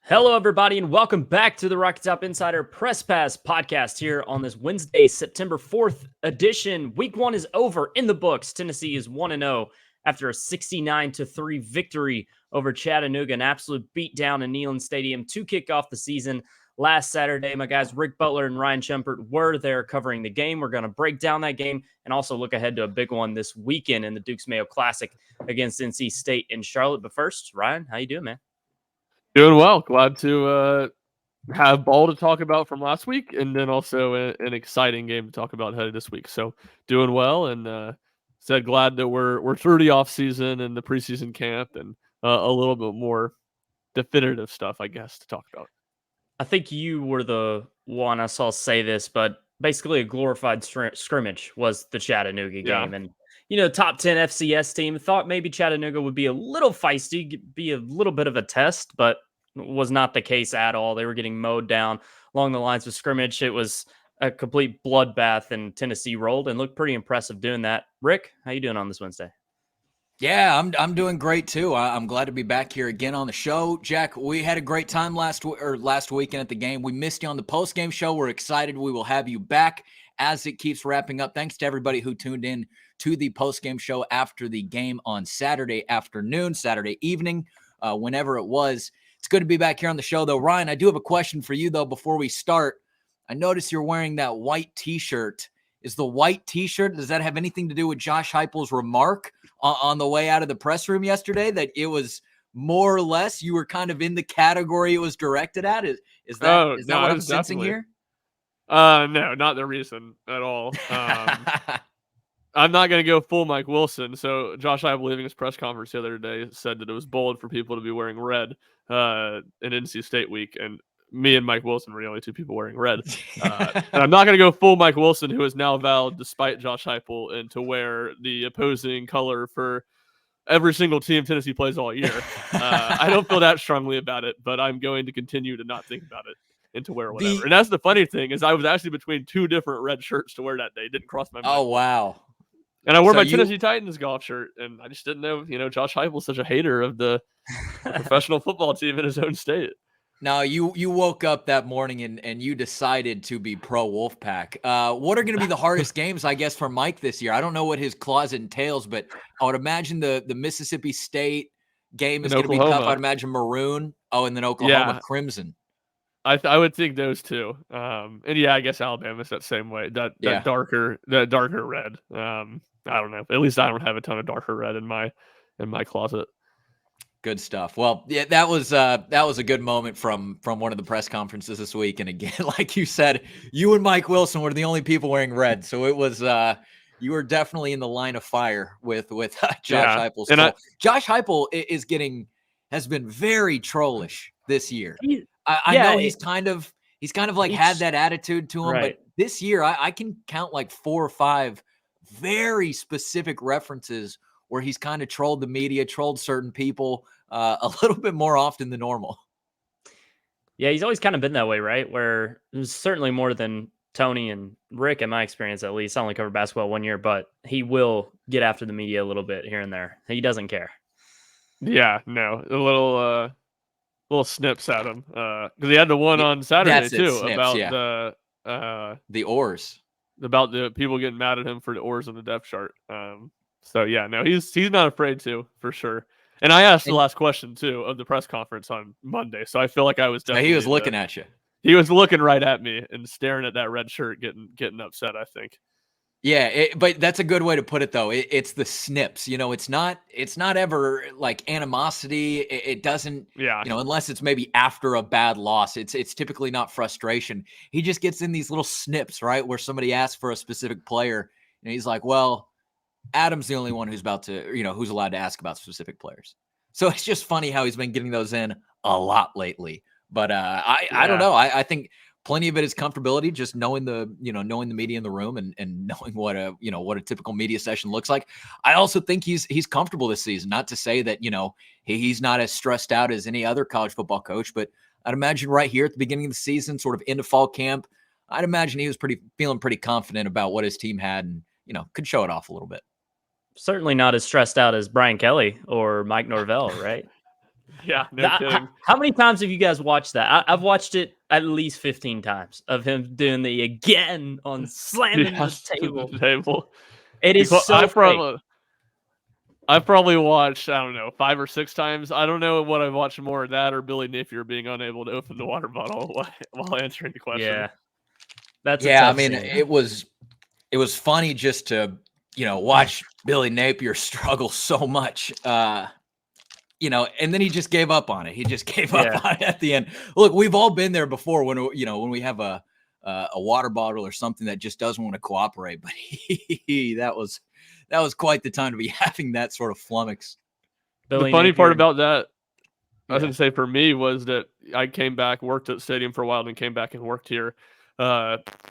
Hello, everybody, and welcome back to the Rocket Top Insider Press Pass podcast here on this Wednesday, September 4th edition. Week 1 is over in the books. Tennessee is 1-0 after a 69-3 victory over Chattanooga, an absolute beatdown in Neyland Stadium to kick off the season last Saturday. My guys Rick Butler and Ryan Schumpert were there covering the game. We're going to break down that game and also look ahead to a big one this weekend in the Dukes Mayo Classic against NC State in Charlotte. But first, Ryan, how you doing, man? Doing well. Glad to have ball to talk about from last week, and then also an exciting game to talk about headed this week. So doing well, and said glad that we're through the off season and the preseason camp, and a little bit more definitive stuff, I guess, to talk about. I think you were the one I saw say this, but basically a glorified scrimmage was the Chattanooga game. And, top 10 FCS team. Thought maybe Chattanooga would be a little feisty, be a little bit of a test, but was not the case at all. They were getting mowed down along the lines of scrimmage. It was a complete bloodbath, and Tennessee rolled and looked pretty impressive doing that. Rick, how you doing on this Wednesday? Yeah, I'm doing great too. I'm glad to be back here again on the show. Jack, we had a great time last weekend at the game. We missed you on the post-game show. We're excited we will have you back as it keeps wrapping up. Thanks to everybody who tuned in to the post-game show after the game on Saturday afternoon, Saturday evening, whenever it was. It's good to be back here on the show, though. Ryan, I do have a question for you, though, before we start. I noticed you're wearing that white T-shirt. Is the white T-shirt, does that have anything to do with Josh Heupel's remark on the way out of the press room yesterday, that it was more or less you were kind of in the category it was directed at? Is that what I'm sensing here? No, not the reason at all. I'm not going to go full Mike Wilson. So Josh Heupel, leaving his press conference the other day, said that it was bold for people to be wearing red in NC State week, and me and Mike Wilson were the only two people wearing red. And I'm not going to go full Mike Wilson, who is now vowed, despite Josh Heupel, and to wear the opposing color for every single team Tennessee plays all year. I don't feel that strongly about it, but I'm going to continue to not think about it and to wear whatever. And that's the funny thing, is I was actually between two different red shirts to wear that day. It didn't cross my mind. Oh, wow. And I wore my Tennessee Titans golf shirt, and I just didn't know, Josh Heupel's such a hater of the professional football team in his own state. Now, you woke up that morning and you decided to be pro Wolfpack. What are going to be the hardest games, I guess, for Mike this year? I don't know what his closet entails, but I would imagine the Mississippi State game is going to be tough. I'd imagine Maroon. Oh, and then Oklahoma Crimson. I would think those two. And yeah, I guess Alabama's that same way. That darker red. I don't know. At least I don't have a ton of darker red in my closet. Good stuff. Well, yeah, that was a good moment from one of the press conferences this week. And again, like you said, you and Mike Wilson were the only people wearing red, so it was you were definitely in the line of fire with Josh Heupel's troll. Josh Heupel has been very trollish this year. I know he's kind of like had that attitude to him, right. But this year I can count like 4 or 5 very specific references where he's kind of trolled the media, trolled certain people a little bit more often than normal. Yeah, he's always kind of been that way, right? Where there's certainly more than Tony and Rick, in my experience at least. I only covered basketball 1 year, but he will get after the media a little bit here and there. He doesn't care. Yeah, no, a little snips at him because he had the one on Saturday too, about the oars, about the people getting mad at him for the oars on the depth chart. So yeah, no, he's not afraid to, for sure. And I asked the last question too of the press conference on Monday, so I feel like I was definitely. He was looking at you. He was looking right at me and staring at that red shirt, getting upset, I think. Yeah, but that's a good way to put it, though. It's the snips. It's not ever like animosity. It doesn't. Yeah. Unless it's maybe after a bad loss, it's typically not frustration. He just gets in these little snips, right, where somebody asks for a specific player, and he's like, "Well, Adam's the only one who's allowed to ask about specific players." So it's just funny how he's been getting those in a lot lately. But I don't know. I think plenty of it is comfortability, just knowing the media in the room and knowing what a typical media session looks like. I also think he's comfortable this season. Not to say that, he's not as stressed out as any other college football coach, but I'd imagine right here at the beginning of the season, sort of into fall camp, I'd imagine he was feeling pretty confident about what his team had and, could show it off a little bit. Certainly not as stressed out as Brian Kelly or Mike Norvell, right? Yeah, no kidding. How many times have you guys watched that? I've watched it at least 15 times of him doing the again on slamming Yes, the to table. the table. It is so fake. I've probably watched, I don't know, 5 or 6 times. I don't know what I've watched more of that or Billy Napier being unable to open the water bottle while answering the question. Yeah. That's a Yeah, I tough mean, scene. it was funny just to, watch Billy Napier struggle so much. And then he just gave up on it. He just gave up on it at the end. Look, we've all been there before when we have a water bottle or something that just doesn't want to cooperate. But that was quite the time to be having that sort of flummox. The funny part about that, I was going to say for me, was that I came back, worked at the stadium for a while, and came back and worked here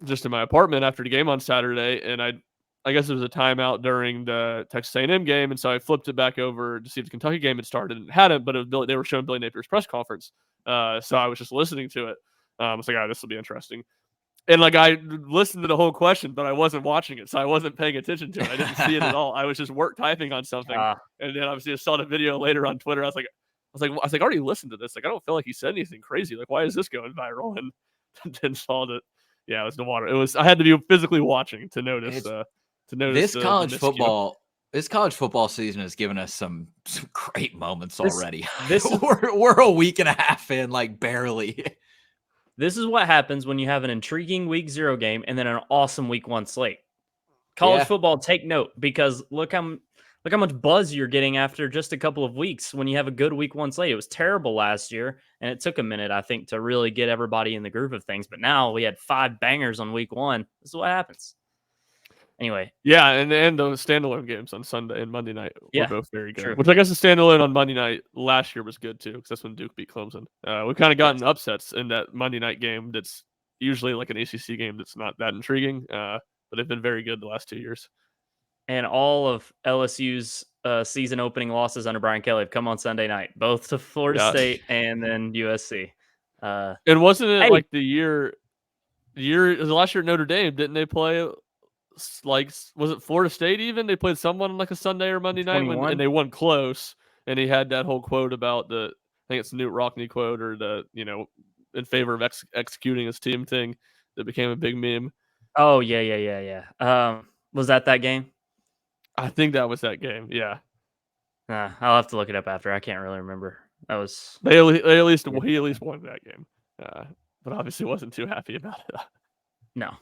just in my apartment after the game on Saturday. And I guess it was a timeout during the Texas A&M game, and so I flipped it back over to see if the Kentucky game had started, and it hadn't, but they were showing Billy Napier's press conference. So I was just listening to it. I was like, this will be interesting. And I listened to the whole question, but I wasn't watching it, so I wasn't paying attention to it. I didn't see it at all. I was just typing on something, and then obviously I saw the video later on Twitter. I was like, I already listened to this. I don't feel like he said anything crazy. Why is this going viral? And then saw that, it was the water. I had to be physically watching to notice. This college football season has given us some great moments already. We're a week and a half in, barely. This is what happens when you have an intriguing week 0 game and then an awesome week 1 slate. College football, take note, because look how much buzz you're getting after just a couple of weeks when you have a good week 1 slate. It was terrible last year, and it took a minute, I think, to really get everybody in the groove of things. But now we had 5 bangers on week 1. This is what happens. Anyway. Yeah, and the standalone games on Sunday and Monday night were both very good. True. Which I guess the standalone on Monday night last year was good too, because that's when Duke beat Clemson. We've kind of gotten upsets in that Monday night game that's usually like an ACC game that's not that intriguing, but they've been very good the last 2 years. And all of LSU's season opening losses under Brian Kelly have come on Sunday night, both to Florida State and then USC. And wasn't it the last year at Notre Dame, didn't they play was it Florida State even? They played someone on a Sunday or Monday night and they won close, and he had that whole quote about I think it's the Newt Rockney quote, or the, in favor of executing his team thing that became a big meme. Oh, yeah. Was that game? I think that was that game, yeah. I'll have to look it up after. I can't really remember. That was... He at least won that game. But obviously wasn't too happy about it. No.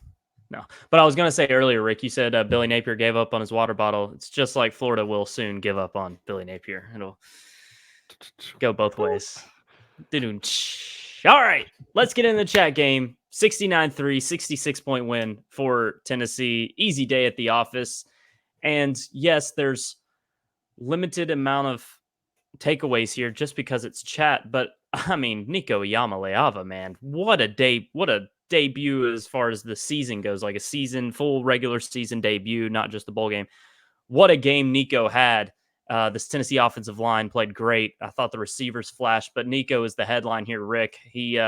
But I was going to say earlier, Rick, you said Billy Napier gave up on his water bottle. It's just like Florida will soon give up on Billy Napier. It'll go both ways. All right, let's get in the chat game. 69-3, 66-point win for Tennessee. Easy day at the office. And yes, there's limited amount of takeaways here just because it's chat. But, I mean, Nico Iamaleava, man, what a day. What a debut as far as the season goes, like a full regular season debut, not just the bowl game. What a game Nico had. This Tennessee offensive line played great. I thought the receivers flashed, but Nico is the headline here, Rick. He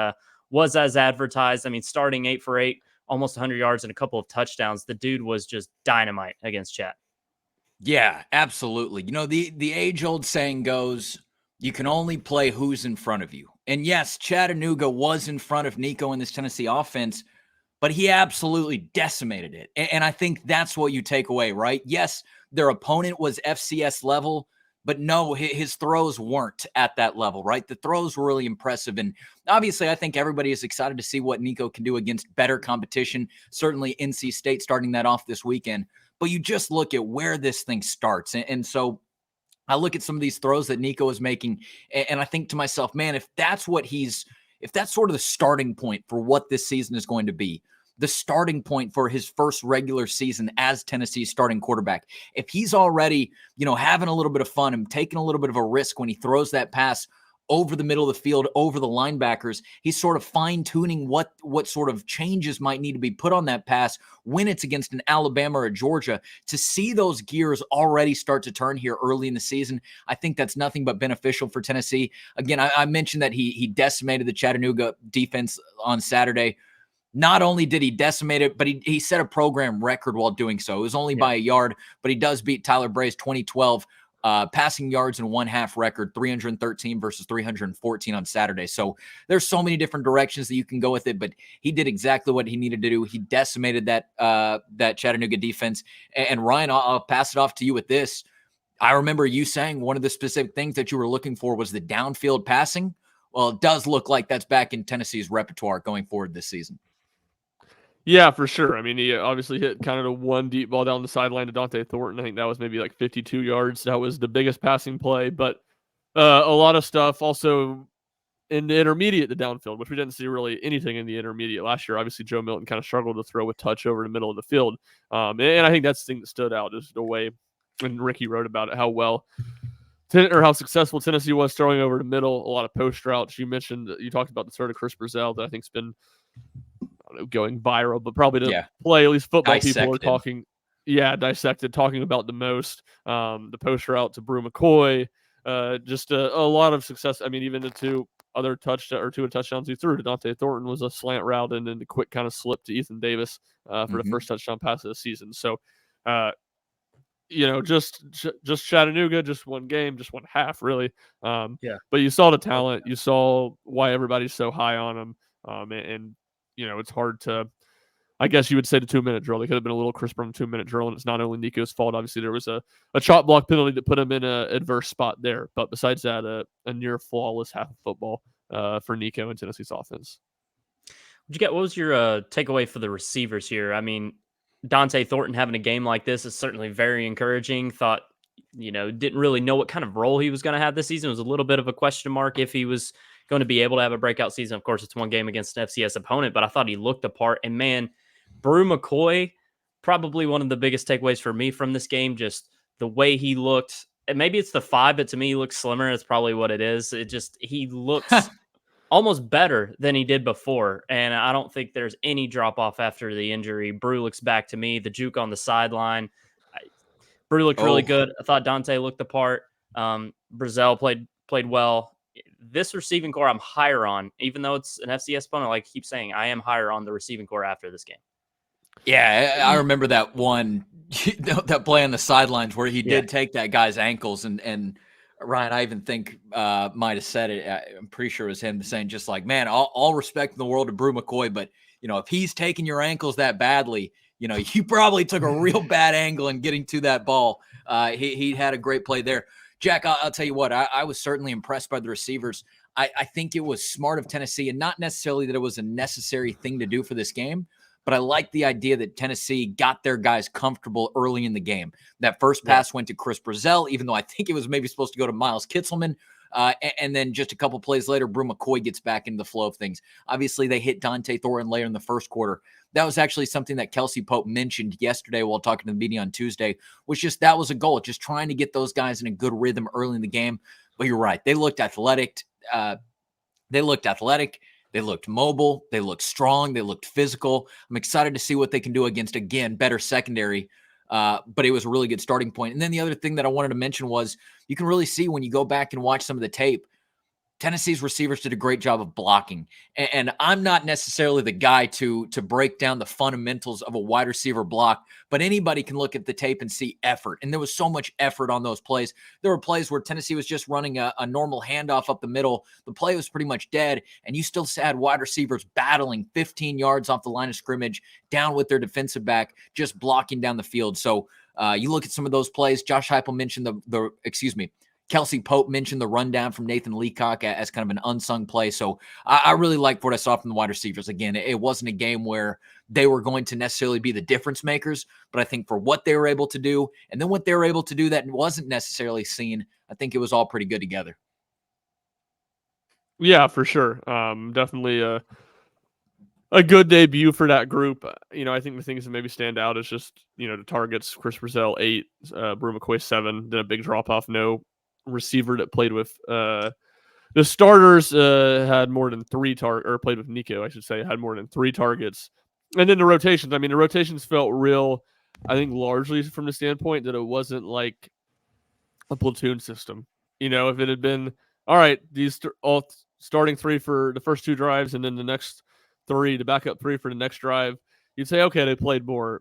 was as advertised. I mean, starting 8 for 8, almost 100 yards and a couple of touchdowns. The dude was just dynamite against Chat. Yeah, absolutely. The age-old saying goes, you can only play who's in front of you. And yes, Chattanooga was in front of Nico in this Tennessee offense, but he absolutely decimated it. And I think that's what you take away, right? Yes, their opponent was FCS level, but no, his throws weren't at that level, right? The throws were really impressive. And obviously, I think everybody is excited to see what Nico can do against better competition. Certainly NC State starting that off this weekend. But you just look at where this thing starts. And so I look at some of these throws that Nico is making, and I think to myself, man, if that's sort of the starting point for what this season is going to be, the starting point for his first regular season as Tennessee's starting quarterback, if he's already, having a little bit of fun and taking a little bit of a risk when he throws that pass over the middle of the field, over the linebackers, he's sort of fine-tuning what sort of changes might need to be put on that pass when it's against an Alabama or a Georgia. To see those gears already start to turn here early in the season, I think that's nothing but beneficial for Tennessee. Again, I mentioned that he decimated the Chattanooga defense on Saturday. Not only did he decimate it, but he set a program record while doing so. It was only by a yard, but he does beat Tyler Bray's 2012 passing yards and 1/2 record, 313 versus 314 on Saturday. So there's so many different directions that you can go with it, but he did exactly what he needed to do. He decimated that Chattanooga defense. And Ryan, I'll pass it off to you with this. I remember you saying one of the specific things that you were looking for was the downfield passing. Well, it does look like that's back in Tennessee's repertoire going forward this season. Yeah, for sure. I mean, he obviously hit kind of the one deep ball down the sideline to Dante Thornton. I think that was maybe like 52 yards. That was the biggest passing play, but a lot of stuff also in the intermediate, the downfield, which we didn't see really anything in the intermediate last year. Obviously, Joe Milton kind of struggled to throw with touch over the middle of the field. And I think that's the thing that stood out is the way, and Ricky wrote about it, how well or how successful Tennessee was throwing over the middle, a lot of post routes. You talked about the start of Chris Brazell that I think's been, I don't know, going viral, but probably to play, at least football people are talking. Yeah, dissected, talking about the most. The post route to Brew McCoy, just a lot of success. I mean, even the two touchdowns he threw to Dante Thornton was a slant route and then the quick kind of slip to Ethan Davis for the first touchdown pass of the season. So, just Chattanooga, just one game, just one half, really. But you saw the talent, you saw why everybody's so high on him, and it's hard to. I guess you would say the 2-minute drill. They could have been a little crisper on the 2-minute drill, and it's not only Nico's fault. Obviously, there was a chop block penalty that put him in an adverse spot there. But besides that, a near flawless half of football for Nico and Tennessee's offense. What was your takeaway for the receivers here? I mean, Dante Thornton having a game like this is certainly very encouraging. Thought, didn't really know what kind of role he was going to have this season. It was a little bit of a question mark if he was going to be able to have a breakout season. Of course, it's one game against an FCS opponent, but I thought he looked the part. And man, Brew McCoy, probably one of the biggest takeaways for me from this game, just the way he looked. And maybe it's the 5, but to me, he looks slimmer. That's probably what it is. He looks almost better than he did before. And I don't think there's any drop off after the injury. Brew looks back to me, the juke on the sideline. Brew looked really good. I thought Dante looked the part. Brazell played well. This receiving core I'm higher on, even though it's an FCS opponent. Like I keep saying, I am higher on the receiving core after this game. Yeah, I remember that one, that play on the sidelines where he did take that guy's ankles. And Ryan, I even think might have said it. I'm pretty sure it was him saying just like, man, all respect in the world to Brew McCoy, but, if he's taking your ankles that badly, you probably took a real bad angle in getting to that ball. He had a great play there. Jack, I'll tell you what, I was certainly impressed by the receivers. I think it was smart of Tennessee, and not necessarily that it was a necessary thing to do for this game, but I like the idea that Tennessee got their guys comfortable early in the game. That first pass went to Chris Brazell, even though I think it was maybe supposed to go to Miles Kitzelman. And then just a couple plays later, Brew McCoy gets back into the flow of things. Obviously, they hit Dante Thornton later in the first quarter. That was actually something that Kelsey Pope mentioned yesterday while talking to the media on Tuesday, was just that was a goal, just trying to get those guys in a good rhythm early in the game. But you're right. They looked athletic. They looked mobile. They looked strong. They looked physical. I'm excited to see what they can do against, again, better secondary. But it was a really good starting point. And then the other thing that I wanted to mention was you can really see when you go back and watch some of the tape, Tennessee's receivers did a great job of blocking. And I'm not necessarily the guy to break down the fundamentals of a wide receiver block, but anybody can look at the tape and see effort. And there was so much effort on those plays. There were plays where Tennessee was just running a normal handoff up the middle. The play was pretty much dead, and you still had wide receivers battling 15 yards off the line of scrimmage, down with their defensive back, just blocking down the field. So you look at some of those plays. Josh Heupel mentioned Kelsey Pope mentioned the rundown from Nathan Leacock as kind of an unsung play. So I really liked what I saw from the wide receivers. Again, it wasn't a game where they were going to necessarily be the difference makers, but I think for what they were able to do, and then what they were able to do that wasn't necessarily seen, I think it was all pretty good together. Yeah, for sure. Definitely a good debut for that group. I think the things that maybe stand out is just, the targets, Chris Brazell 8, Brew McCoy 7, then a big drop-off, no receiver that played with the starters had more than 3 or played with Nico, I should say, had more than 3 targets. And then the rotations, the rotations felt real, I think largely from the standpoint that it wasn't like a platoon system. If it had been, all right, these all starting 3 for the first 2 drives and then the next 3, the backup 3 for the next drive, you'd say, okay, they played more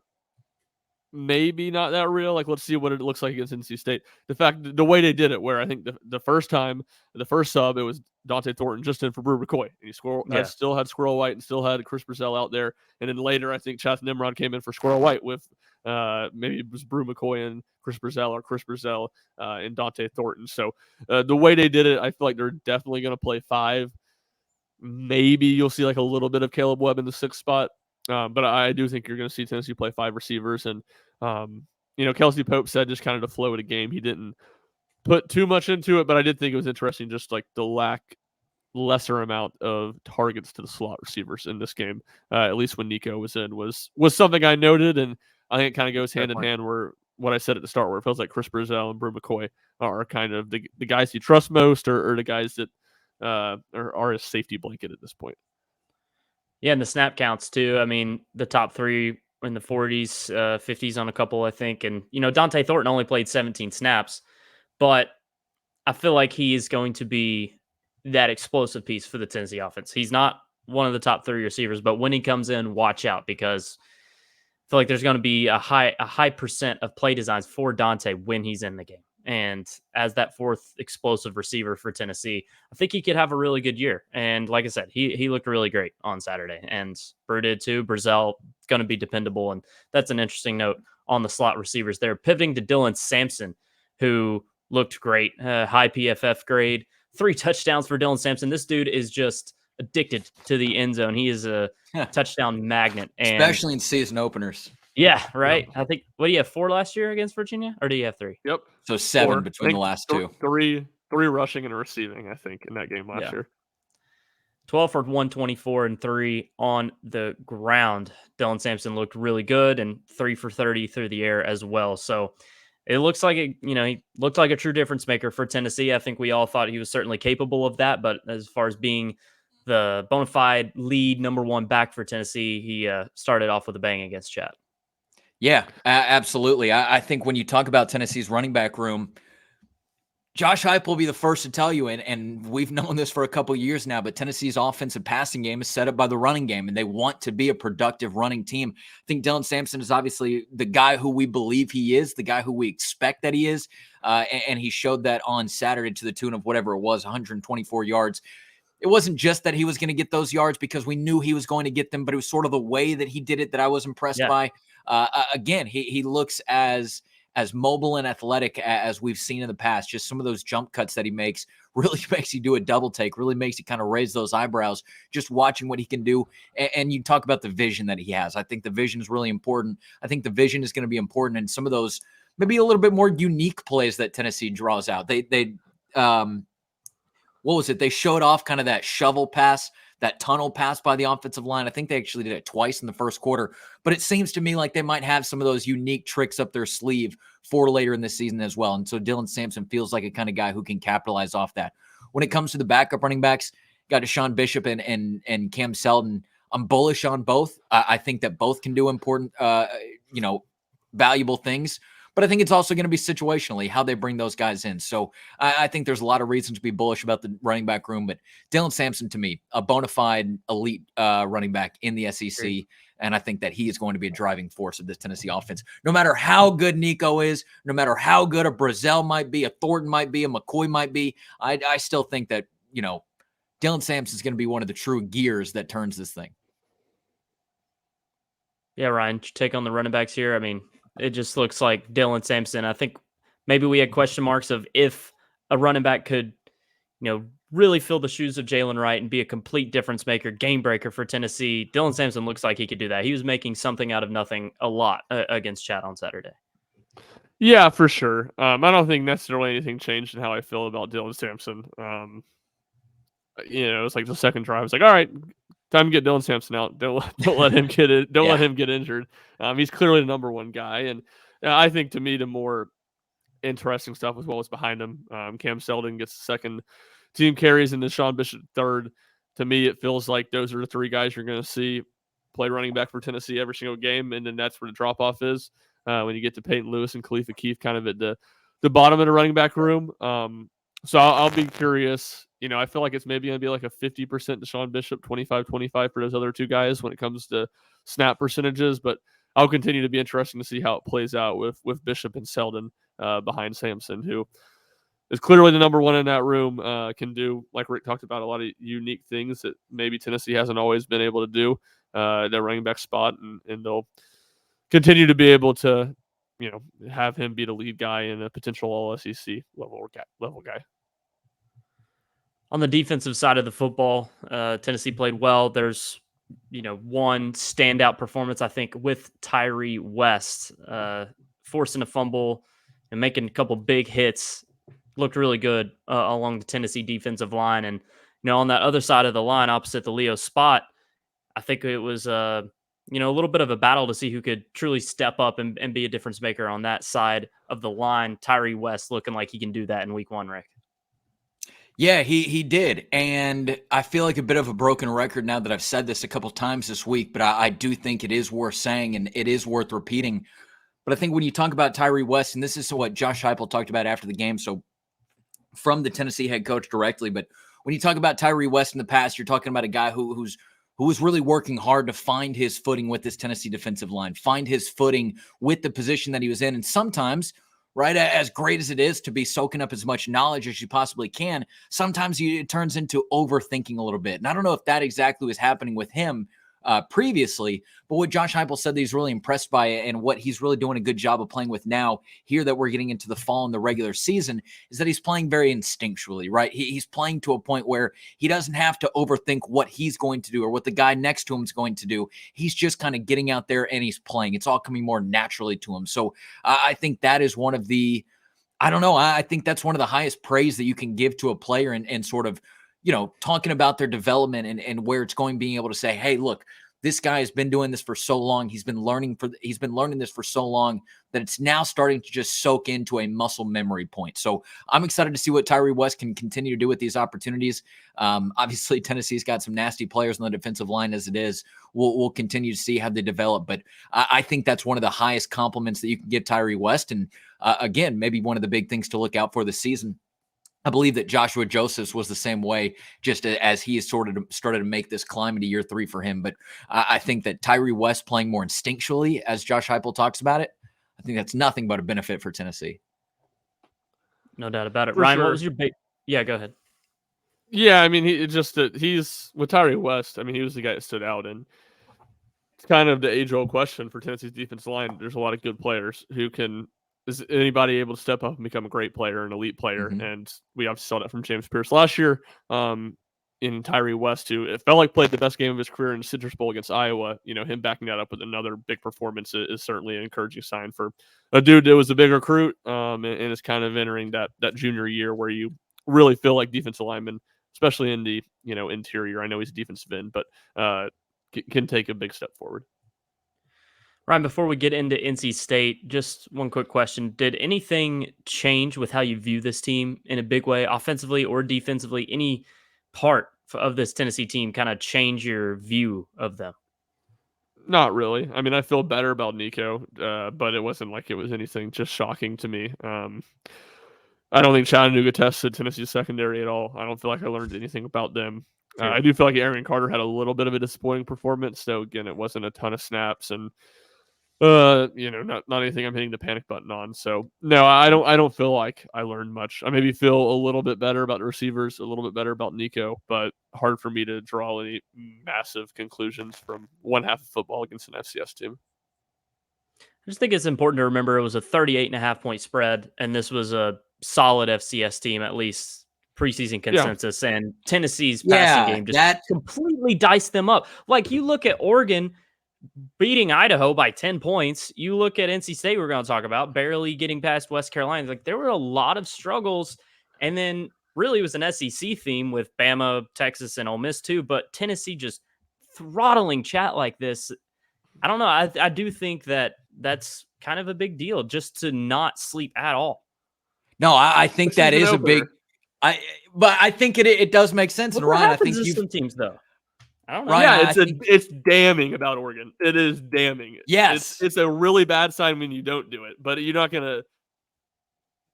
maybe not that real. Like, let's see what it looks like against NC State. The way they did it, where I think the first time, the first sub, it was Dante Thornton just in for Brew McCoy. And he still had Squirrel White and still had Chris Brazell out there. And then later, I think Chath Nimrod came in for Squirrel White with maybe it was Brew McCoy and Chris Brazell, or Chris Brazell and Dante Thornton. So the way they did it, I feel like they're definitely going to play 5. Maybe you'll see like a little bit of Caleb Webb in the 6th spot. But I do think you're going to see Tennessee play 5 receivers. And, Kelsey Pope said just kind of to flow of the game, he didn't put too much into it, but I did think it was interesting just like the lesser amount of targets to the slot receivers in this game, at least when Nico was in, was something I noted. And I think it kind of goes hand in hand where what I said at the start, where it feels like Chris Brazell and Brew McCoy are kind of the guys you trust most, or the guys that are a safety blanket at this point. Yeah, and the snap counts too. I mean, the top 3 in the 40s, 50s on a couple, I think. And, Dante Thornton only played 17 snaps, but I feel like he is going to be that explosive piece for the Tennessee offense. He's not one of the top 3 receivers, but when he comes in, watch out, because I feel like there's going to be a high percent of play designs for Dante when he's in the game. And as that 4th explosive receiver for Tennessee, I think he could have a really good year. And like I said, he looked really great on Saturday, and Brew did too. Brazell going to be dependable, and that's an interesting note on the slot receivers there. Pivoting to Dylan Sampson, who looked great, high PFF grade, 3 touchdowns for Dylan Sampson. This dude is just addicted to the end zone. He is a touchdown magnet, and especially in season openers. Yeah, right. I think, what do you have, 4 last year against Virginia, or do you have 3? Yep. So 7 4. between the last 2. 3 rushing and a receiving, I think, in that game last year. 12 for 124 and 3 on the ground. Dylan Sampson looked really good, and 3 for 30 through the air as well. So it looks like he looked like a true difference maker for Tennessee. I think we all thought he was certainly capable of that, but as far as being the bona fide lead number 1 back for Tennessee, he started off with a bang against Chatt. Yeah, absolutely. I think when you talk about Tennessee's running back room, Josh Heupel will be the first to tell you, and we've known this for a couple of years now, but Tennessee's offensive passing game is set up by the running game, and they want to be a productive running team. I think Dylan Sampson is obviously the guy who we believe he is, the guy who we expect that he is, and he showed that on Saturday to the tune of whatever it was, 124 yards. It wasn't just that he was going to get those yards because we knew he was going to get them, but it was sort of the way that he did it that I was impressed by. Again, he looks as mobile and athletic as we've seen in the past. Just some of those jump cuts that he makes really makes you do a double take, really makes you kind of raise those eyebrows just watching what he can do. And you talk about the vision that he has. I think the vision is really important. I think the vision is going to be important in some of those maybe a little bit more unique plays that Tennessee draws out. What was it? They showed off kind of that shovel pass, that tunnel pass by the offensive line. I think they actually did it twice in the first quarter, but it seems to me like they might have some of those unique tricks up their sleeve for later in the season as well. And so Dylan Sampson feels like a kind of guy who can capitalize off that. When it comes to the backup running backs, got Deshaun Bishop and Cam Selden. I'm bullish on both. I think that both can do important, valuable things. But I think it's also going to be situationally how they bring those guys in. So I think there's a lot of reasons to be bullish about the running back room. But Dylan Sampson, to me, a bona fide elite running back in the SEC. Great. And I think that he is going to be a driving force of this Tennessee offense. No matter how good Nico is, no matter how good a Brazell might be, a Thornton might be, a McCoy might be, I still think that, Dylan Sampson is going to be one of the true gears that turns this thing. Yeah, Ryan, take on the running backs here. I mean, it just looks like Dylan Sampson. I think maybe we had question marks of if a running back could, really fill the shoes of Jalen Wright and be a complete difference maker, game breaker for Tennessee. Dylan Sampson looks like he could do that. He was making something out of nothing a lot against Chatt on Saturday. Yeah, for sure. I don't think necessarily anything changed in how I feel about Dylan Sampson. It's like the second drive. It's like, all right, time to get Dylan Sampson out. Don't let him get it. Don't let him get injured. He's clearly the number 1 guy, and I think to me the more interesting stuff was what was behind him. Cam Selden gets the second team carries, and Deshaun Bishop third. To me, it feels like those are the 3 guys you're going to see play running back for Tennessee every single game, and then that's where the drop off is when you get to Peyton Lewis and Khalifa Keith, kind of at the bottom of the running back room. So I'll be curious. I feel like it's maybe going to be like a 50% Deshaun Bishop, 25-25 for those other 2 guys when it comes to snap percentages. But I'll continue to be interesting to see how it plays out with Bishop and Selden behind Sampson, who is clearly the number one in that room, can do, like Rick talked about, a lot of unique things that maybe Tennessee hasn't always been able to do at their running back spot, and they'll continue to be able to, have him be the lead guy and a potential All-SEC level guy. On the defensive side of the football, Tennessee played well. There's, one standout performance, I think, with Tyre West, forcing a fumble and making a couple big hits. Looked really good along the Tennessee defensive line. And, on that other side of the line, opposite the Leo spot, I think it was, a little bit of a battle to see who could truly step up and be a difference maker on that side of the line. Tyre West looking like he can do that in week 1, Rick. Yeah, he did. And I feel like a bit of a broken record now that I've said this a couple times this week, but I do think it is worth saying and it is worth repeating. But I think when you talk about Tyre West, and this is what Josh Heupel talked about after the game, so from the Tennessee head coach directly, but when you talk about Tyre West in the past, you're talking about a guy who was really working hard to find his footing with this Tennessee defensive line, find his footing with the position that he was in. And sometimes, right, as great as it is to be soaking up as much knowledge as you possibly can, sometimes it turns into overthinking a little bit. And I don't know if that exactly was happening with him previously, but what Josh Heupel said that he's really impressed by and what he's really doing a good job of playing with now here that we're getting into the fall and the regular season is that he's playing very instinctually, right? He's playing to a point where he doesn't have to overthink what he's going to do or what the guy next to him is going to do. He's just kind of getting out there and he's playing. It's all coming more naturally to him. So I think that is one of the, I think that's one of the highest praise that you can give to a player and sort of, talking about their development and where it's going, being able to say, hey, look, this guy has been doing this for so long. He's been learning this for so long that it's now starting to just soak into a muscle memory point. So I'm excited to see what Tyre West can continue to do with these opportunities. Obviously, Tennessee's got some nasty players on the defensive line as it is. We'll continue to see how they develop. But I think that's one of the highest compliments that you can give Tyre West. And again, maybe one of the big things to look out for this season. I believe that Joshua Josephs was the same way, just as he has sort of started to make this climb into year 3 for him. But I think that Tyre West playing more instinctually, as Josh Heupel talks about it, I think that's nothing but a benefit for Tennessee. No doubt about it. For Ryan, sure. what was your big? Yeah, go ahead. Yeah, I mean, he's with Tyre West. I mean, he was the guy that stood out, and it's kind of the age-old question for Tennessee's defensive line. There's a lot of good players who can. Is anybody able to step up and become a great player, an elite player? Mm-hmm. And we obviously saw that from James Pierce last year. In Tyre West, who it felt like played the best game of his career in the Citrus Bowl against Iowa. Him backing that up with another big performance is certainly an encouraging sign for a dude that was a big recruit and is kind of entering that junior year where you really feel like defensive linemen, especially in the interior. I know he's a defensive end, but can take a big step forward. Ryan, before we get into NC State, just one quick question. Did anything change with how you view this team in a big way, offensively or defensively? Any part of this Tennessee team kind of change your view of them? Not really. I mean, I feel better about Nico, but it wasn't like it was anything just shocking to me. I don't think Chattanooga tested Tennessee's secondary at all. I don't feel like I learned anything about them. I do feel like Aaron Carter had a little bit of a disappointing performance. So again, it wasn't a ton of snaps and not anything I'm hitting the panic button on. So no, I don't feel like I learned much. I maybe feel a little bit better about the receivers, a little bit better about Nico, but hard for me to draw any massive conclusions from one half of football against an FCS team. I just think it's important to remember it was a 38.5 point spread, and this was a solid FCS team, at least preseason consensus. Yeah. And Tennessee's passing game just completely diced them up. Like, you look at Oregon beating Idaho by 10 points. You look at NC State, we're going to talk about, barely getting past West Carolina. Like, there were a lot of struggles. And then really it was an SEC theme with Bama, Texas, and Ole Miss too. But Tennessee just throttling Chat like this. I don't know. I do think that's kind of a big deal, just to not sleep at all. No, I think that is a big. But I think it does make sense. Look and Ryan, I think some teams though. I don't know. Ryan, yeah, it's damning about Oregon. It is damning. Yes, it's a really bad sign when you don't do it, but you're not gonna.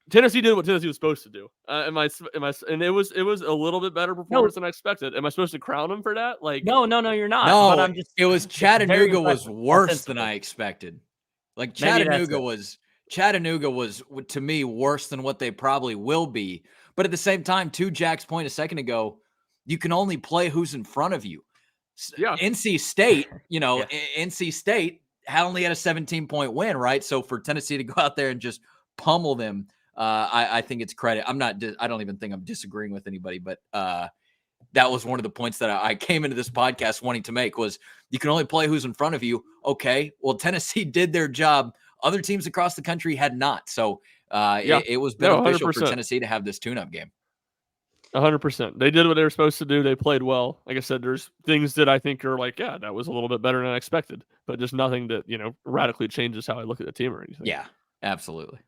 Tennessee did what Tennessee was supposed to do. And it was a little bit better performance than I expected. Am I supposed to crown them for that? Like, No, you're not. No, but I'm just. it was it's very Chattanooga was impressive worse than offensively. I expected. Like Maybe that's Chattanooga was to me worse than what they probably will be. But at the same time, to Jack's point a second ago, you can only play who's in front of you. Yeah. NC State, Yeah. NC State only had a 17-point win, right? So for Tennessee to go out there and just pummel them, I think it's credit. I don't even think I'm disagreeing with anybody, but that was one of the points that I came into this podcast wanting to make was you can only play who's in front of you. Okay, well, Tennessee did their job. Other teams across the country had not. So it was beneficial for Tennessee to have this tune-up game. 100%. They did what they were supposed to do. They played well. Like I said, there's things that I think are like, yeah, that was a little bit better than I expected, but just nothing that, radically changes how I look at the team or anything. Yeah, absolutely.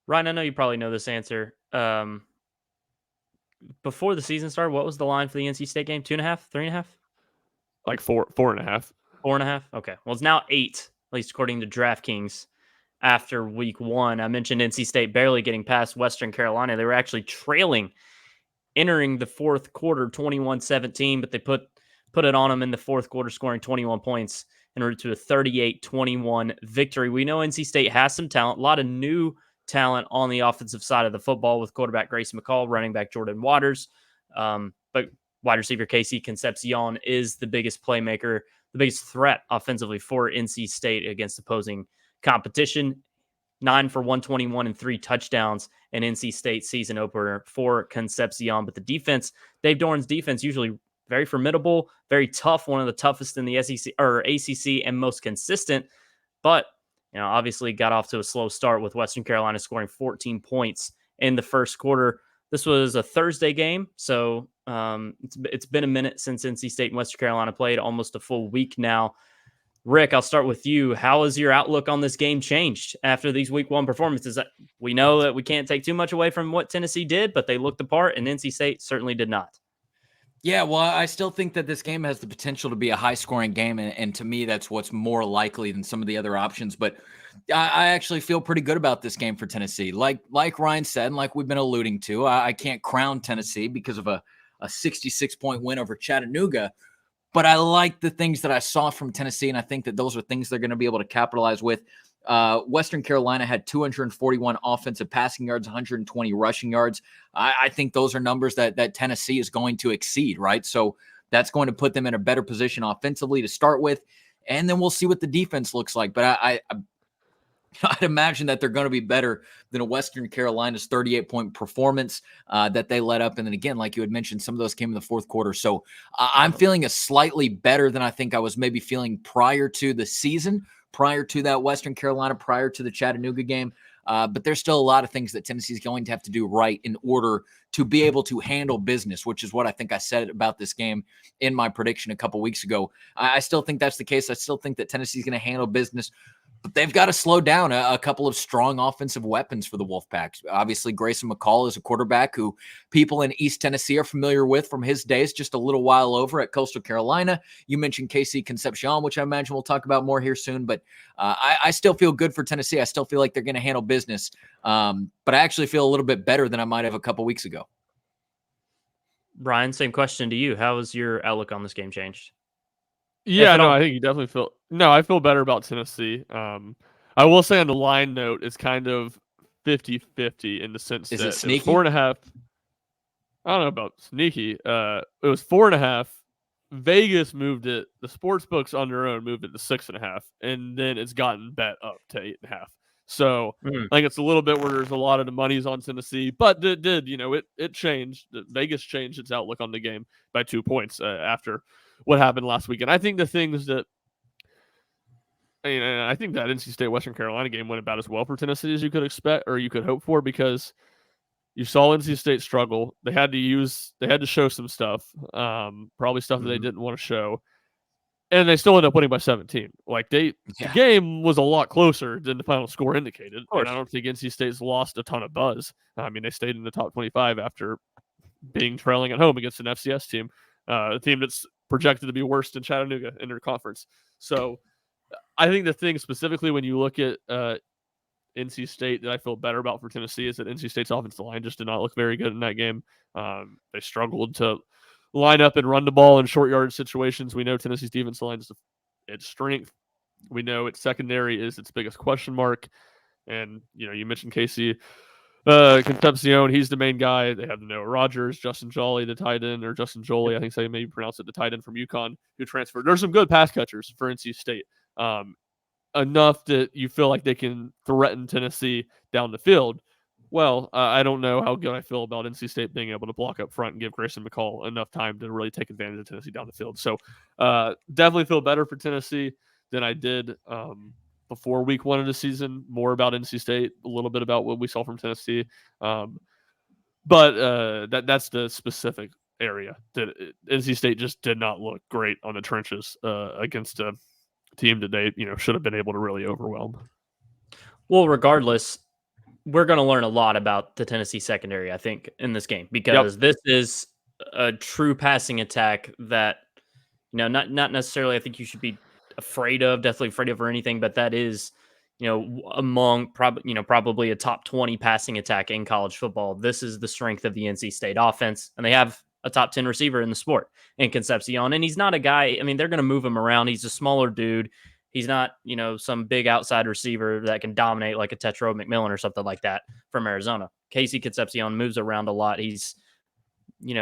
Ryan, I know you probably know this answer. Before the season started, what was the line for the NC State game? 2.5, 3.5? Like 4.5. 4.5? Okay. Well, it's now 8, at least according to DraftKings, after week 1. I mentioned NC State barely getting past Western Carolina. They were actually trailing entering the fourth quarter 21-17, but they put it on them in the fourth quarter, scoring 21 points en route to a 38-21 victory. We know NC State has some talent, a lot of new talent on the offensive side of the football with quarterback Grayson McCall, running back Jordan Waters. But wide receiver Casey Concepcion is the biggest playmaker, the biggest threat offensively for NC State against opposing competition. 9 for 121 and 3 touchdowns in NC State season opener for Concepcion. But the defense, Dave Doran's defense, usually very formidable, very tough, one of the toughest in the SEC or ACC and most consistent. But, obviously got off to a slow start with Western Carolina scoring 14 points in the first quarter. This was a Thursday game, so it's been a minute since NC State and Western Carolina played, almost a full week now. Rick, I'll start with you. How has your outlook on this game changed after these week 1 performances? We know that we can't take too much away from what Tennessee did, but they looked the part, and NC State certainly did not. Yeah, well, I still think that this game has the potential to be a high-scoring game, and to me, that's what's more likely than some of the other options. But I actually feel pretty good about this game for Tennessee. Like Ryan said, and like we've been alluding to, I can't crown Tennessee because of a 66-point win over Chattanooga. But I like the things that I saw from Tennessee, and I think that those are things they're going to be able to capitalize with. Western Carolina had 241 offensive passing yards, 120 rushing yards. I think those are numbers that Tennessee is going to exceed, right? So that's going to put them in a better position offensively to start with, and then we'll see what the defense looks like. But I'd imagine that they're going to be better than a Western Carolina's 38-point performance that they let up. And then again, like you had mentioned, some of those came in the fourth quarter. So I'm feeling a slightly better than I think I was maybe feeling prior to the season, prior to that Western Carolina, prior to the Chattanooga game. But there's still a lot of things that Tennessee's going to have to do right in order to be able to handle business, which is what I think I said about this game in my prediction a couple weeks ago. I still think that's the case. I still think that Tennessee's going to handle business. But they've got to slow down a couple of strong offensive weapons for the Wolfpack. Obviously, Grayson McCall is a quarterback who people in East Tennessee are familiar with from his days just a little while over at Coastal Carolina. You mentioned Casey Concepcion, which I imagine we'll talk about more here soon. But I still feel good for Tennessee. I still feel like they're going to handle business. But I actually feel a little bit better than I might have a couple weeks ago. Brian, same question to you. How has your outlook on this game changed? Yeah, no, I think you definitely feel. No, I feel better about Tennessee. I will say on the line note, it's kind of 50-50 in the sense that it sneaky? It was 4.5. I don't know about sneaky. It was 4.5. Vegas moved it. The sports books on their own moved it to 6.5, and then it's gotten bet up to 8.5. So I think it's a little bit where there's a lot of the money's on Tennessee, but it changed. Vegas changed its outlook on the game by 2 points after what happened last weekend. I think the things that I think that NC State Western Carolina game went about as well for Tennessee as you could expect or you could hope for, because you saw NC State struggle. They had to show some stuff, probably stuff that they didn't want to show, and they still ended up winning by 17. Like the game was a lot closer than the final score indicated, and I don't think NC State's lost a ton of buzz. I mean, they stayed in the top 25 after being trailing at home against an FCS team, a team that's projected to be worse than Chattanooga in their conference. So I think the thing specifically when you look at NC State that I feel better about for Tennessee is that NC State's offensive line just did not look very good in that game. They struggled to line up and run the ball in short yardage situations. We know Tennessee's defensive line is its strength. We know its secondary is its biggest question mark. And, you mentioned Casey Concepcion, he's the main guy. They have Noah Rogers, Justin Joly, the tight end, or Justin Joly, I think they maybe pronounce it, the tight end from UConn, who transferred. There's some good pass catchers for NC State. Enough that you feel like they can threaten Tennessee down the field. Well, I don't know how good I feel about NC State being able to block up front and give Grayson McCall enough time to really take advantage of Tennessee down the field. So definitely feel better for Tennessee than I did before week 1 of the season. More about NC State, a little bit about what we saw from Tennessee. But that's the specific area that NC State just did not look great on the trenches against a team that they should have been able to really overwhelm. Well, regardless, we're going to learn a lot about the Tennessee secondary, I think, in this game, because this is a true passing attack that, not necessarily I think you should be definitely afraid of or anything, but that is, among probably a top 20 passing attack in college football. This is the strength of the NC State offense, and they have a top 10 receiver in the sport in Concepcion. And he's not a guy, they're going to move him around. He's a smaller dude. He's not, some big outside receiver that can dominate like a Tetro McMillan or something like that from Arizona. Casey Concepcion moves around a lot. He's,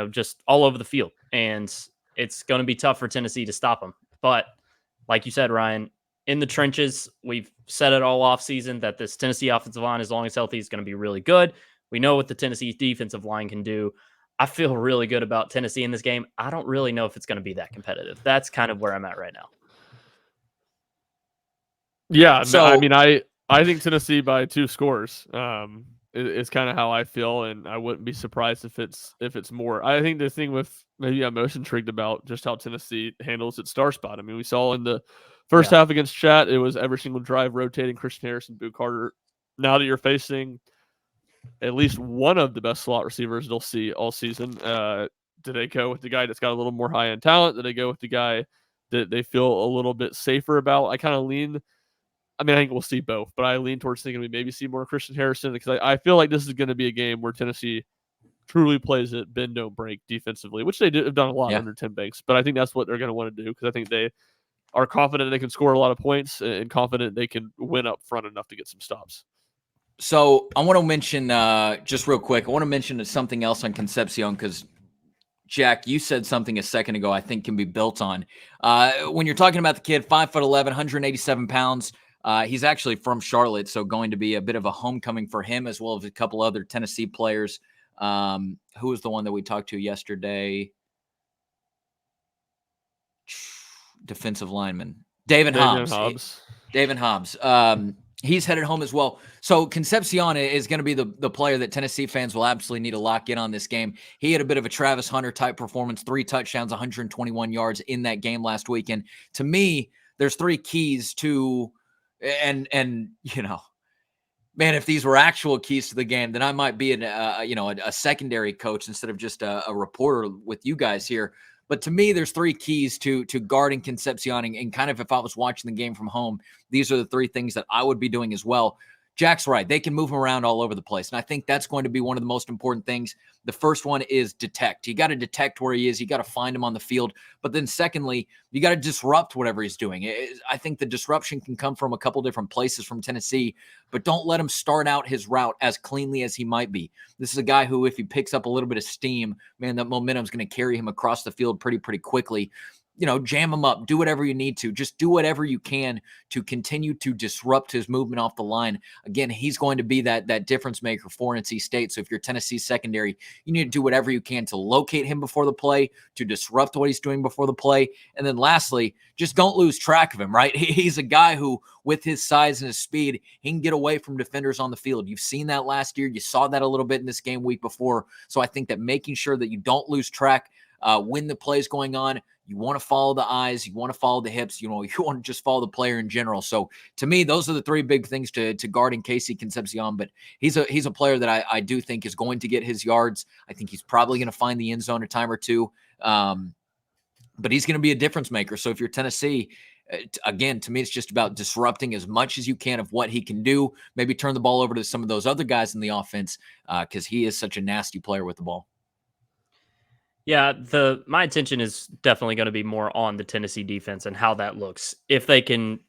just all over the field. And it's going to be tough for Tennessee to stop him. But like you said, Ryan, in the trenches, we've said it all off season that this Tennessee offensive line, as long as healthy, is going to be really good. We know what the Tennessee defensive line can do. I feel really good about Tennessee in this game. I don't really know if it's going to be that competitive. That's kind of where I'm at right now. Yeah, so I think Tennessee by 2 scores is kind of how I feel, and I wouldn't be surprised if it's more. I think the thing with maybe I'm most intrigued about just how Tennessee handles its star spot. We saw in the first half against Chatt, it was every single drive rotating Christian Harrison, Boo Carter. Now that you're facing at least one of the best slot receivers they'll see all season, did they go with the guy that's got a little more high-end talent? Did they go with the guy that they feel a little bit safer about? I kind of lean – I think we'll see both, but I lean towards thinking we maybe see more Christian Harrison because I feel like this is going to be a game where Tennessee truly plays it bend, don't break defensively, which they have done a lot under Tim Banks. But I think that's what they're going to want to do because I think they are confident they can score a lot of points and confident they can win up front enough to get some stops. So I want to mention just real quick, I want to mention something else on Concepcion because Jack, you said something a second ago I think can be built on. When you're talking about the kid, 5'11", 187 pounds, he's actually from Charlotte, so going to be a bit of a homecoming for him as well as a couple other Tennessee players. Who was the one that we talked to yesterday? Defensive lineman. David Hobbs. David Hobbs. He's headed home as well. So Concepcion is going to be the player that Tennessee fans will absolutely need to lock in on this game. He had a bit of a Travis Hunter type performance, 3 touchdowns, 121 yards in that game last weekend. To me, there's 3 keys to, and man, if these were actual keys to the game, then I might be a secondary coach instead of just a reporter with you guys here. But to me, there's 3 keys to guarding Concepcion. And kind of if I was watching the game from home, these are the 3 things that I would be doing as well. Jack's right. They can move him around all over the place. And I think that's going to be one of the most important things. The first one is detect. You got to detect where he is. You got to find him on the field. But then secondly, you got to disrupt whatever he's doing. I think the disruption can come from a couple different places from Tennessee, but don't let him start out his route as cleanly as he might be. This is a guy who, if he picks up a little bit of steam, man, that momentum is going to carry him across the field pretty quickly. Jam him up, do whatever you need to. Just do whatever you can to continue to disrupt his movement off the line. Again, he's going to be that difference maker for NC State. So if you're Tennessee secondary, you need to do whatever you can to locate him before the play, to disrupt what he's doing before the play. And then lastly, just don't lose track of him, right? He's a guy who, with his size and his speed, he can get away from defenders on the field. You've seen that last year. You saw that a little bit in this game week before. So I think that making sure that you don't lose track when the play is going on, you want to follow the eyes, you want to follow the hips, you want to just follow the player in general. So to me, those are the 3 big things to guarding Casey Concepcion. But he's a player that I do think is going to get his yards. I think he's probably going to find the end zone a time or two. But he's going to be a difference maker. So if you're Tennessee, Again, to me, it's just about disrupting as much as you can of what he can do. Maybe turn the ball over to some of those other guys in the offense because he is such a nasty player with the ball. Yeah, my attention is definitely going to be more on the Tennessee defense and how that looks. If they can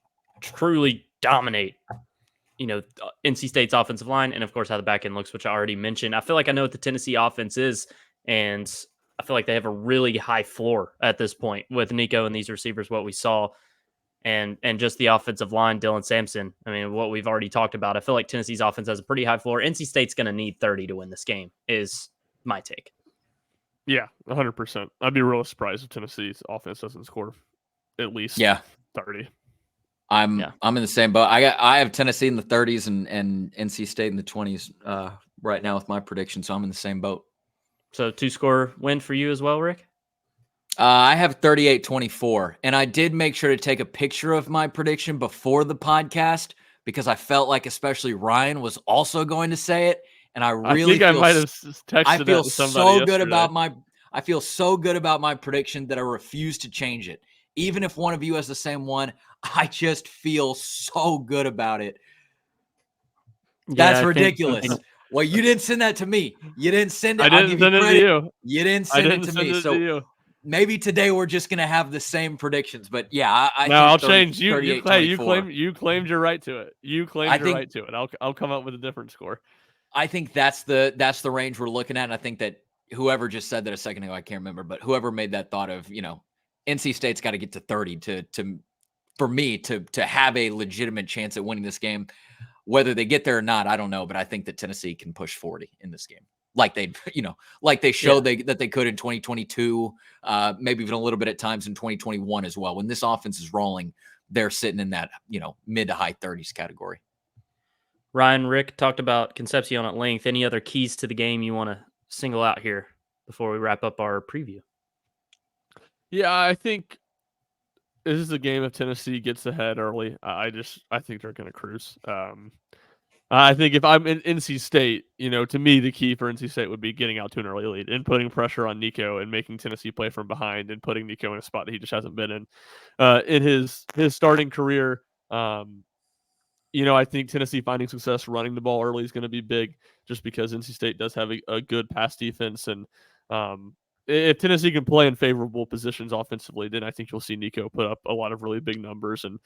truly dominate, NC State's offensive line, and of course how the back end looks, which I already mentioned. I feel like I know what the Tennessee offense is, and I feel like they have a really high floor at this point with Nico and these receivers, what we saw, and just the offensive line, Dylan Sampson. I mean, what we've already talked about. I feel like Tennessee's offense has a pretty high floor. NC State's going to need 30 to win this game, is my take. Yeah, 100%. I'd be really surprised if Tennessee's offense doesn't score at least 30. I'm in the same boat. I have Tennessee in the 30s and NC State in the 20s right now with my prediction, so I'm in the same boat. So 2-score win for you as well, Rick? I have 38-24, and I did make sure to take a picture of my prediction before the podcast because I felt like especially Ryan was also going to say it, and I might have texted I feel to somebody so good yesterday. I feel so good about my prediction that I refuse to change it. Even if one of you has the same one, I just feel so good about it. That's ridiculous. Well, you didn't send that to me. You didn't send it. I didn't send it to you. You didn't send it to me. So maybe today we're just gonna have the same predictions. But yeah, I'll change. You claimed your right to it. You claimed your right to it. I'll come up with a different score. I think that's the range we're looking at. And I think that whoever just said that a second ago, I can't remember, but whoever made that thought of, NC State's got to get to 30 for me to have a legitimate chance at winning this game. Whether they get there or not, I don't know, but I think that Tennessee can push 40 in this game. Like they showed that they could in 2022, maybe even a little bit at times in 2021 as well. When this offense is rolling, they're sitting in that, mid to high 30s category. Ryan, Rick talked about Concepcion at length. Any other keys to the game you want to single out here before we wrap up our preview? Yeah, I think this is a game if Tennessee gets ahead early. I think they're going to cruise. I think if I'm in NC State, to me, the key for NC State would be getting out to an early lead and putting pressure on Nico and making Tennessee play from behind and putting Nico in a spot that he just hasn't been in his starting career. I think Tennessee finding success running the ball early is going to be big just because NC State does have a good pass defense. And if Tennessee can play in favorable positions offensively, then I think you'll see Nico put up a lot of really big numbers and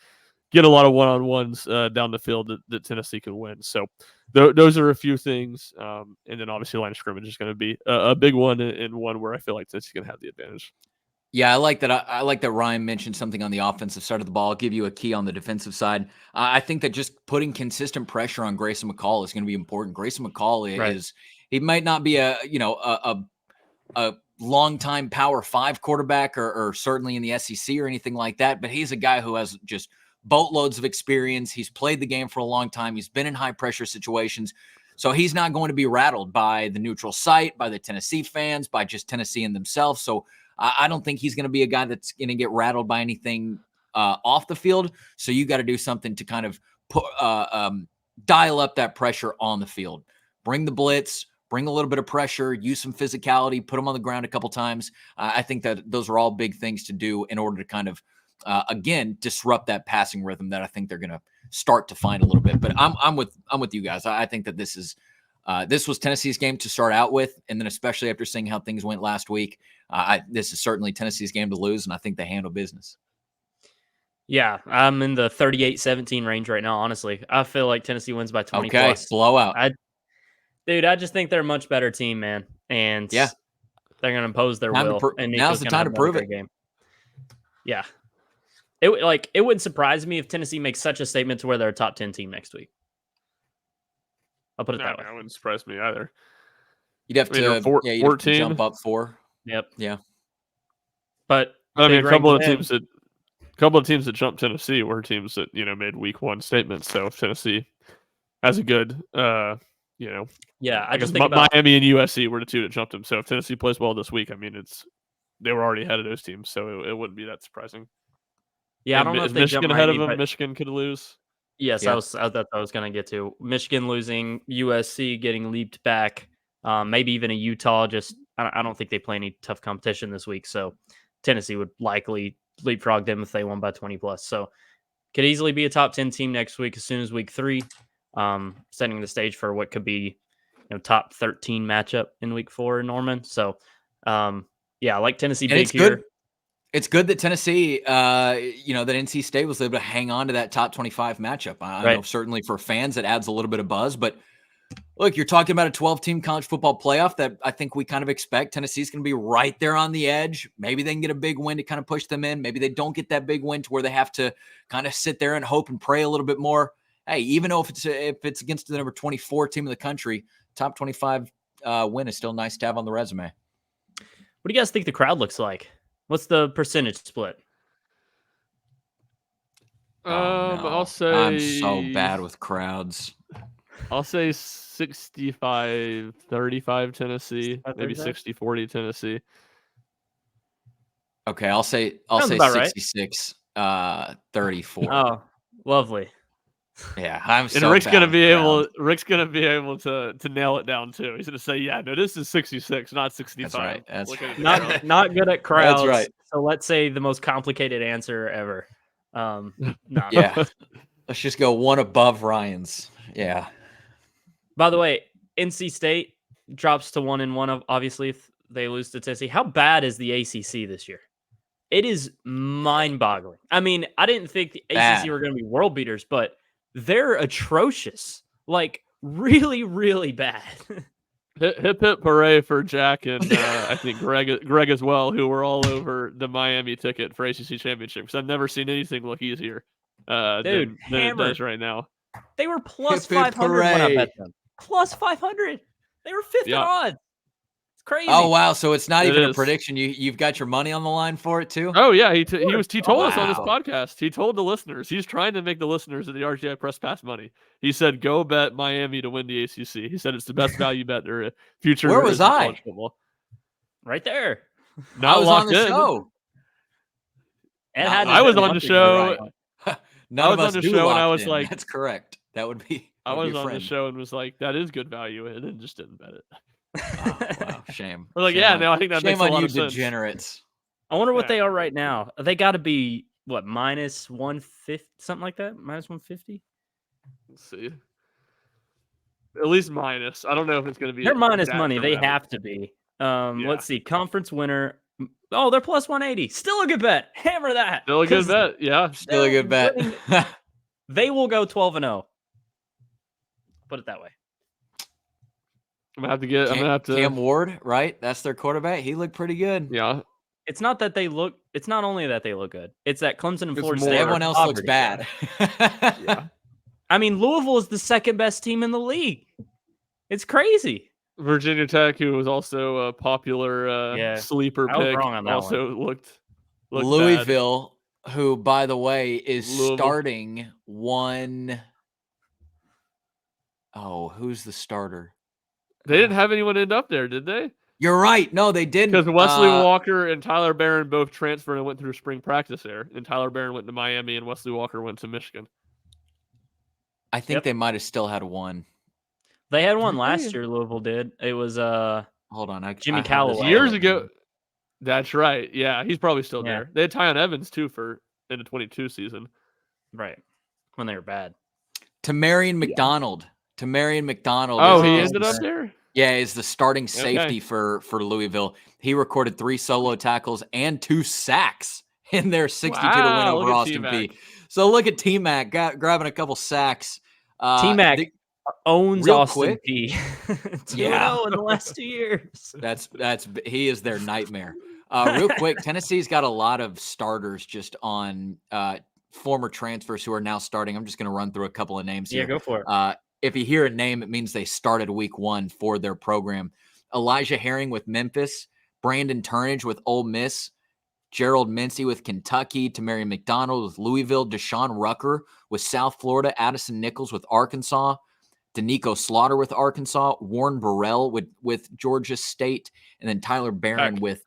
get a lot of one-on-ones down the field that Tennessee can win. So those are a few things. And then obviously line of scrimmage is going to be a big one and one where I feel like Tennessee's going to have the advantage. Yeah, I like that. I like that Ryan mentioned something on the offensive side of the ball. I'll give you a key on the defensive side. I think that just putting consistent pressure on Grayson McCall is going to be important. Grayson McCall he might not be a long-time Power 5 quarterback or certainly in the SEC or anything like that, but he's a guy who has just boatloads of experience. He's played the game for a long time. He's been in high-pressure situations. So he's not going to be rattled by the neutral site, by the Tennessee fans, by just Tennessee in themselves. So I don't think he's going to be a guy that's going to get rattled by anything off the field. So you got to do something to kind of dial up that pressure on the field. Bring the blitz, bring a little bit of pressure, use some physicality, put them on the ground a couple times. I think that those are all big things to do in order to kind of, again, disrupt that passing rhythm that I think they're going to start to find a little bit. But I'm with you guys. I think that this was Tennessee's game to start out with, and then especially after seeing how things went last week, this is certainly Tennessee's game to lose, and I think they handle business. Yeah, I'm in the 38-17 range right now, honestly. I feel like Tennessee wins by 20 plus. Blowout. I just think they're a much better team, man. And they're going to impose their will. And now's the time to prove it. Game. Yeah. It wouldn't surprise me if Tennessee makes such a statement to where they're a top 10 team next week. I'll put it that way. That wouldn't surprise me either. You'd have to jump up 4. Yep. Yeah. But I mean, a couple of teams that jumped Tennessee were teams that made week 1 statements. So if Tennessee has a good, I just think about Miami and USC were the 2 that jumped them. So if Tennessee plays well this week, I mean, they were already ahead of those teams, so it wouldn't be that surprising. Yeah, I don't know if they Michigan ahead of them. Michigan could lose. Yes, yeah. That's what I was going to get to. Michigan losing, USC getting leaped back, maybe even a Utah. I don't think they play any tough competition this week, so Tennessee would likely leapfrogged them if they won by 20 plus. So could easily be a top 10 team next week as soon as week 3, setting the stage for what could be top 13 matchup in week 4 in Norman. So yeah, I like Tennessee And big it's here. good. It's good that Tennessee, that NC State was able to hang on to that top 25 matchup. I know certainly for fans it adds a little bit of buzz, but look, you're talking about a 12-team college football playoff that I think we kind of expect. Tennessee's going to be right there on the edge. Maybe they can get a big win to kind of push them in. Maybe they don't get that big win to where they have to kind of sit there and hope and pray a little bit more. Hey, even though if it's against the number 24 team in the country, top 25 win is still nice to have on the resume. What do you guys think the crowd looks like? What's the percentage split? Oh, no. I'll say I'm so bad with crowds. I'll say 65-35 Tennessee, maybe 60-40 Tennessee. Okay, I'll say Sounds about right. 66 34. Oh, lovely. Yeah, I'm so and Rick's bad gonna with be crowds. Rick's gonna be able to nail it down too. He's gonna say, yeah, no, this is 66, not 65. That's right. That's not good at crowds. That's right. So let's say the most complicated answer ever. No. Yeah. Let's just go one above Ryan's. Yeah. By the way, NC State drops to 1-1. Obviously, if they lose to Tennessee, how bad is the ACC this year? It is mind-boggling. I mean, I didn't think the ACC were going to be world beaters, but they're atrocious. Like, really, really bad. Hip hip hooray for Jack and I think Greg as well, who were all over the Miami ticket for ACC championship. Because I've never seen anything look easier than it does right now. They were plus 500 when I bet them. Plus 500. They were fifth in odds. It's crazy. Oh wow! So it's not even a prediction. You've got your money on the line for it too. Oh yeah, he told us on this podcast. He told the listeners. He's trying to make the listeners of the RGI Press Pass money. He said, "Go bet Miami to win the ACC." He said it's the best value bet there. Future. Where was I? Right there. I was on the show. I was on the show. None of us on the show, and I was in. like, "That's correct." That would be. I was on the show and was like, "That is good value," and then just didn't bet it. Oh, wow, shame. We're like, shame no, I think that makes a lot of sense. Degenerates. I wonder what they are right now. They got to be what, minus 150, something like that, minus 150. Let's see. At least minus. I don't know if it's going to be. They're minus money. They have to be. Let's see. Conference winner. Oh, they're plus 180. Still a good bet. Hammer that. Still a good bet. Yeah. Still a good bet. They will go 12-0. Put it that way. I'm gonna have to. Cam Ward, right? That's their quarterback. He looked pretty good. Yeah. It's not only that they look good. It's that Clemson and Florida State. Everyone else looks bad. Yeah. I mean, Louisville is the second best team in the league. It's crazy. Virginia Tech, who was also a popular sleeper pick, also looked Louisville, who, by the way, is starting one. Oh, who's the starter? They didn't have anyone end up there, did they? You're right. No, they didn't. Because Wesley Walker and Tyler Barron both transferred and went through spring practice there. And Tyler Barron went to Miami and Wesley Walker went to Michigan. I think they might have still had one. They had one last year, Louisville did. It was hold on, Jimmy Callaway. Years ago. That's right. Yeah, he's probably still there. They had Tyon Evans too in the 22 season. Right. When they were bad. Tamarion McDonald. Tamarion McDonald. Oh, he ended up there? Yeah, is the starting safety for Louisville. He recorded 3 solo tackles and 2 sacks in their 62 to win over Austin Peay. So look at T-Mac grabbing a couple sacks. T-Mac owns Austin Peay. 2-0 in the last 2 years. He is their nightmare. Real quick, Tennessee's got a lot of starters just on former transfers who are now starting. I'm just going to run through a couple of names here. Yeah, go for it. If you hear a name, it means they started week 1 for their program. Elijah Herring with Memphis, Brandon Turnage with Ole Miss, Gerald Mincy with Kentucky, Tamarion McDonald with Louisville, Deshaun Rucker with South Florida, Addison Nichols with Arkansas, Danico Slaughter with Arkansas, Warren Burrell with Georgia State, and then Tyler Barron with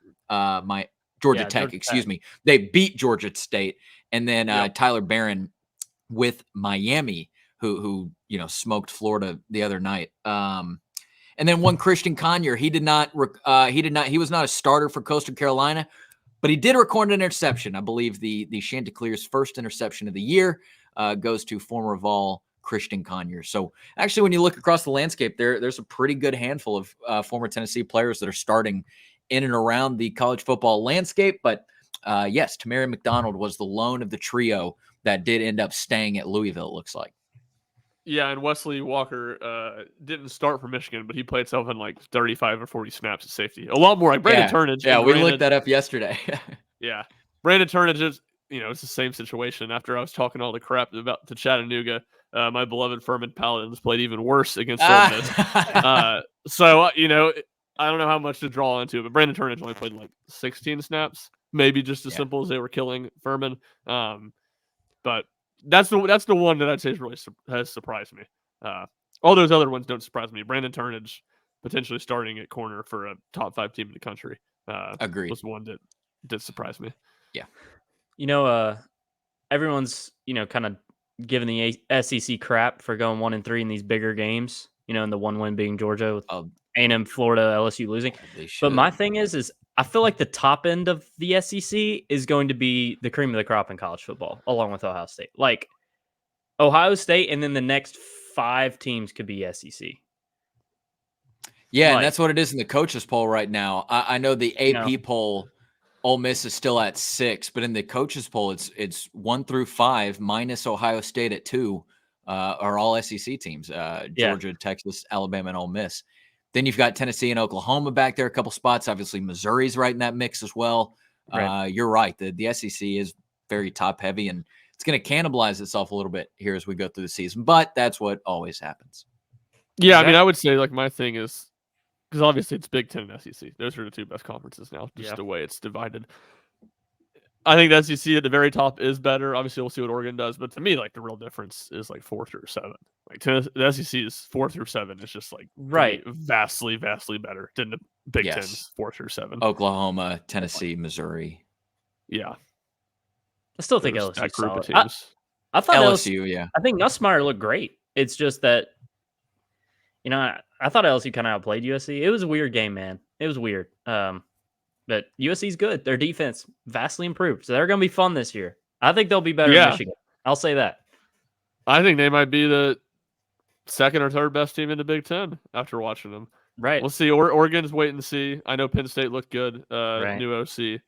Georgia Tech. Excuse me. They beat Georgia State, and then Tyler Barron with Miami, who smoked Florida the other night. And then one Christian Conyer. He was not a starter for Coastal Carolina, But he did record an interception. I believe the Chanticleer's first interception of the year goes to former Vol Christian Conyers. So actually, when you look across the landscape, there's a pretty good handful of former Tennessee players that are starting in and around the college football landscape. But yes, Tamari McDonald was the lone of the trio that did end up staying at Louisville, it looks like. Yeah, and Wesley Walker didn't start for Michigan, but he played something like 35 or 40 snaps at safety. A lot more like Brandon Turnage. Yeah, we looked that up yesterday. Yeah. Brandon Turnage is, it's the same situation. After I was talking all the crap about to Chattanooga, my beloved Furman Paladins played even worse against Ole Miss. So, I don't know how much to draw into, but Brandon Turnage only played like 16 snaps, maybe just as simple as they were killing Furman. But that's the one that I'd say has surprised me. All those other ones don't surprise me. Brandon Turnage potentially starting at corner for a top 5 team in the country. Agreed. Was one that did surprise me. Yeah. Everyone's, kind of giving the SEC crap for going 1-3 in these bigger games, and the one win being Georgia with A&M, Florida, LSU losing. But my thing is I feel like the top end of the SEC is going to be the cream of the crop in college football, along with Ohio State. Like Ohio State, and then the next 5 teams could be SEC. Yeah, and that's what it is in the coaches poll right now. I know the AP poll, Ole Miss is still at 6, but in the coaches poll, it's 1 through 5 minus Ohio State at 2 are all SEC teams: Georgia, Texas, Alabama, and Ole Miss. Then you've got Tennessee and Oklahoma back there, a couple spots. Obviously, Missouri's right in that mix as well. Right. You're right. The SEC is very top heavy, and it's going to cannibalize itself a little bit here as we go through the season. But that's what always happens. Yeah, I mean, I would say like my thing is, because obviously it's Big Ten and SEC. Those are the 2 best conferences now, just the way it's divided. I think the SEC at the very top is better. Obviously, we'll see what Oregon does. But to me, like the real difference is like 4 through 7. Like the SEC is 4 through 7. It's just like vastly, vastly better than the Big Ten's 4 through 7. Oklahoma, Tennessee, Missouri. Yeah, I still think LSU solid. I thought LSU. I think Nussmeier looked great. It's just that, I thought LSU kind of outplayed USC. It was a weird game, man. It was weird. But USC's good. Their defense vastly improved. So they're going to be fun this year. I think they'll be better than Michigan. I'll say that. I think they might be the 2nd or 3rd best team in the Big Ten after watching them. Right. We'll see. Oregon's waiting to see. I know Penn State looked good. New OC.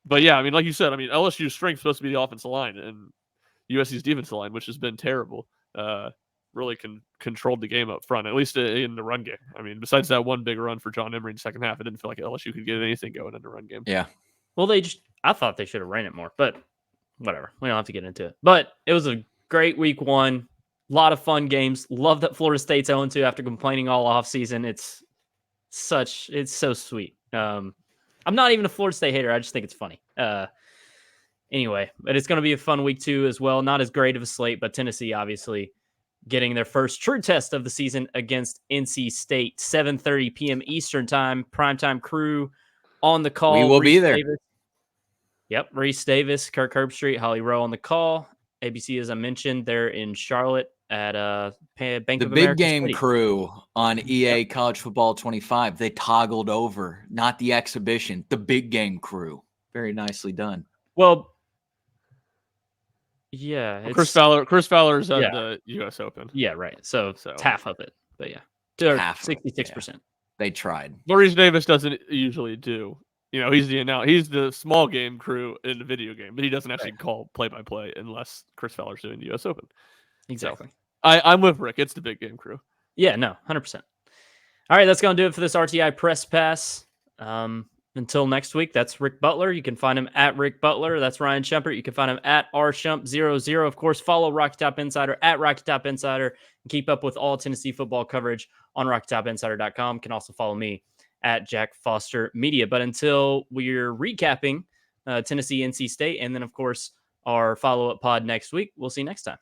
But yeah, I mean, like you said, LSU's strength is supposed to be the offensive line, and USC's defensive line, which has been terrible, really controlled the game up front, at least in the run game. I mean, besides that one big run for John Emery in the second half, it didn't feel like LSU could get anything going in the run game. Yeah. Well, I thought they should have ran it more, but whatever. We don't have to get into it. But it was a great week 1. A lot of fun games. Love that Florida State's 0-2 after complaining all off season. It's so sweet. I'm not even a Florida State hater. I just think it's funny. Anyway, but it's going to be a fun week 2 as well. Not as great of a slate, but Tennessee obviously getting their first true test of the season against NC State. 7:30 p.m. Eastern time. Primetime crew on the call. We will be there. Yep. Reese Davis, Kirk Herbstreit, Holly Rowe on the call. ABC, as I mentioned, they're in Charlotte at Bank of America. The big game crew on EA College Football 25. They toggled over, not the exhibition, the big game crew. Very nicely done. Well, yeah. Chris Fowler's at the U.S. Open. Yeah, right. So it's half of it. But yeah. Half 66%. They tried. Maurice Davis doesn't usually do. He's the small game crew in the video game, but he doesn't actually call play-by-play unless Chris Fowler's doing the U.S. Open. Exactly. So, I'm with Rick. It's the big game crew. Yeah, no, 100%. All right, that's going to do it for this RTI Press Pass. Until next week, that's Rick Butler. You can find him at Rick Butler. That's Ryan Schumpert. You can find him at rshump00. Of course, follow Rocky Top Insider at Rocky Top Insider and keep up with all Tennessee football coverage on RockyTopInsider.com. You can also follow me at Jack Foster Media. But until we're recapping Tennessee, NC State, and then, of course, our follow-up pod next week, we'll see you next time.